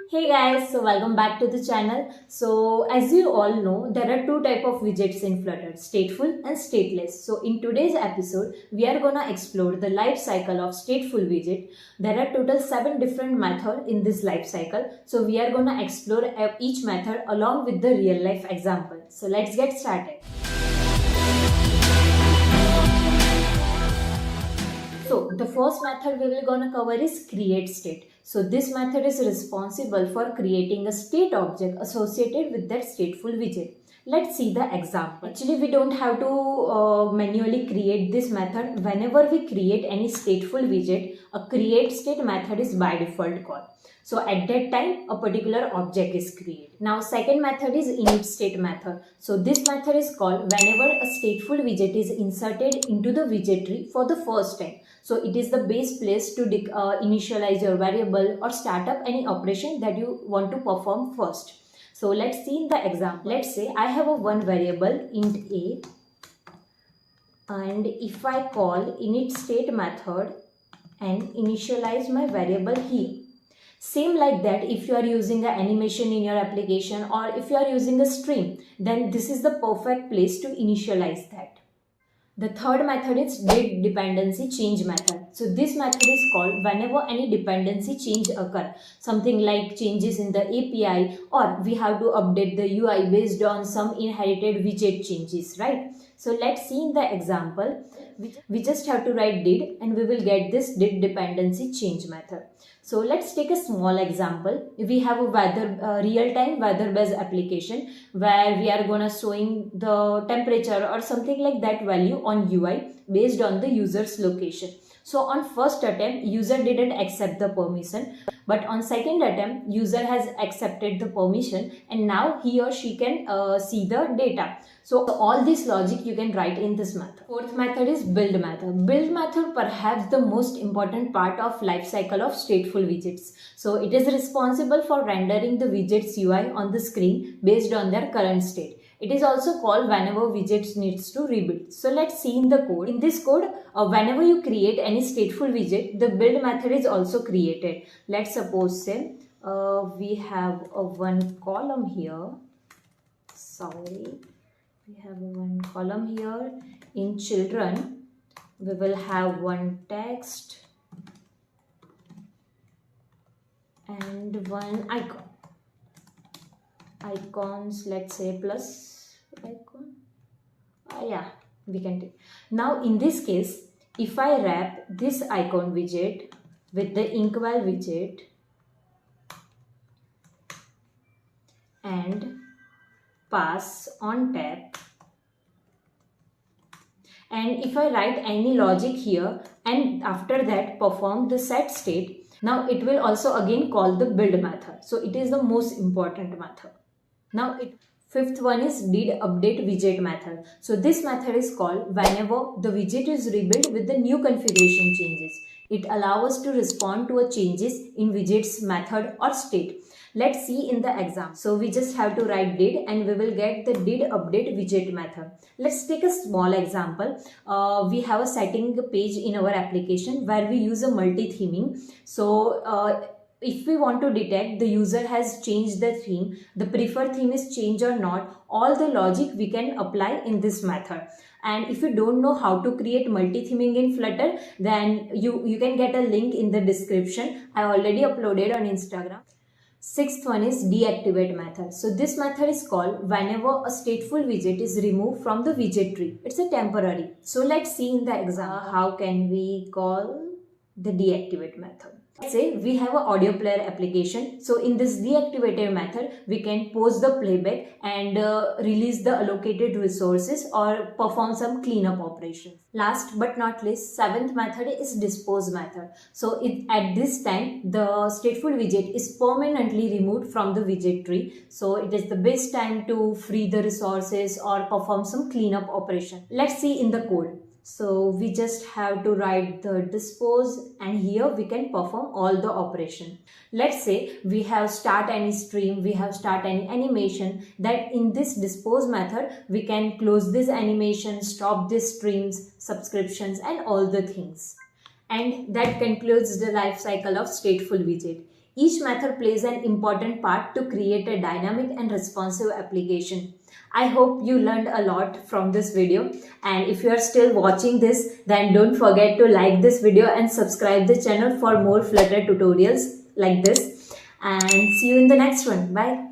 Hey guys, so welcome back to the channel. So as you all know, there are two type of widgets in Flutter, stateful and stateless. So in today's episode, we are gonna explore the life cycle of stateful widget. There are total 7 different methods in this life cycle. So we are gonna explore each method along with the real life example. So let's get started. So the first method we will gonna cover is create state. So this method is responsible for creating a state object associated with that stateful widget. Let's see the example. Actually, we don't have to manually create this method. Whenever we create any stateful widget, a create state method is by default called. So at that time, a particular object is created. Now second method is init state method. So this method is called whenever a stateful widget is inserted into the widget tree for the first time. So it is the base place to initialize your variable or start up any operation that you want to perform first. So let's see in the example. Let's say I have a one variable int a, and if I call init state method and initialize my variable here. Same like that, if you are using an animation in your application or if you are using a stream, then this is the perfect place to initialize that. The third method is did dependency change method. So this method is called whenever any dependency change occur. Something like changes in the API, or we have to update the UI based on some inherited widget changes, right? So let's see in the example. We just have to write did and we will get this did dependency change method. So let's take a small example. We have a real-time weather-based application where we are gonna showing the temperature or something like that value on UI based on the user's location. So on first attempt, user didn't accept the permission, but on second attempt, user has accepted the permission and now he or she can see the data. So all this logic you can write in this method. Fourth method is build method. Build method perhaps the most important part of life cycle of stateful widgets. So it is responsible for rendering the widgets UI on the screen based on their current state. It is also called whenever widgets needs to rebuild. So let's see in the code. In this code, whenever you create any stateful widget, the build method is also created. Let's suppose say we have one column here. We have one column here. In children, we will have one text and one icon. Icons, let's say plus icon. Yeah, we can take. Now in this case, if I wrap this icon widget with the inkwell widget and pass on tab, and if I write any logic here and after that perform the set state, now it will also again call the build method. So it is the most important method. Now fifth one is did update widget method. So this method is called whenever the widget is rebuilt with the new configuration changes. It allows us to respond to a changes in widget's method or state. Let's see in the example. So we just have to write did and we will get the did update widget method. Let's take a small example. We have a setting page in our application where we use a multi-theming. So if we want to detect the user has changed the theme, the preferred theme is changed or not, all the logic we can apply in this method. And if you don't know how to create multi-theming in Flutter, then you can get a link in the description. I already uploaded on Instagram. Sixth one is deactivate method. So this method is called whenever a stateful widget is removed from the widget tree. It's a temporary. So let's see in the example how can we call the deactivate method. Let's say we have an audio player application. So in this deactivated method, we can pause the playback and release the allocated resources or perform some cleanup operations. Last but not least, seventh method is dispose method. So at this time, the stateful widget is permanently removed from the widget tree. So it is the best time to free the resources or perform some cleanup operation. Let's see in the code. So we just have to write the dispose and here we can perform all the operation. Let's say we have start any stream, we have start any animation, that in this dispose method we can close this animation, stop these streams, subscriptions and all the things. And that concludes the life cycle of stateful widget. Each method plays an important part to create a dynamic and responsive application. I hope you learned a lot from this video, and if you are still watching this, then don't forget to like this video and subscribe the channel for more Flutter tutorials like this. And see you in the next one. Bye.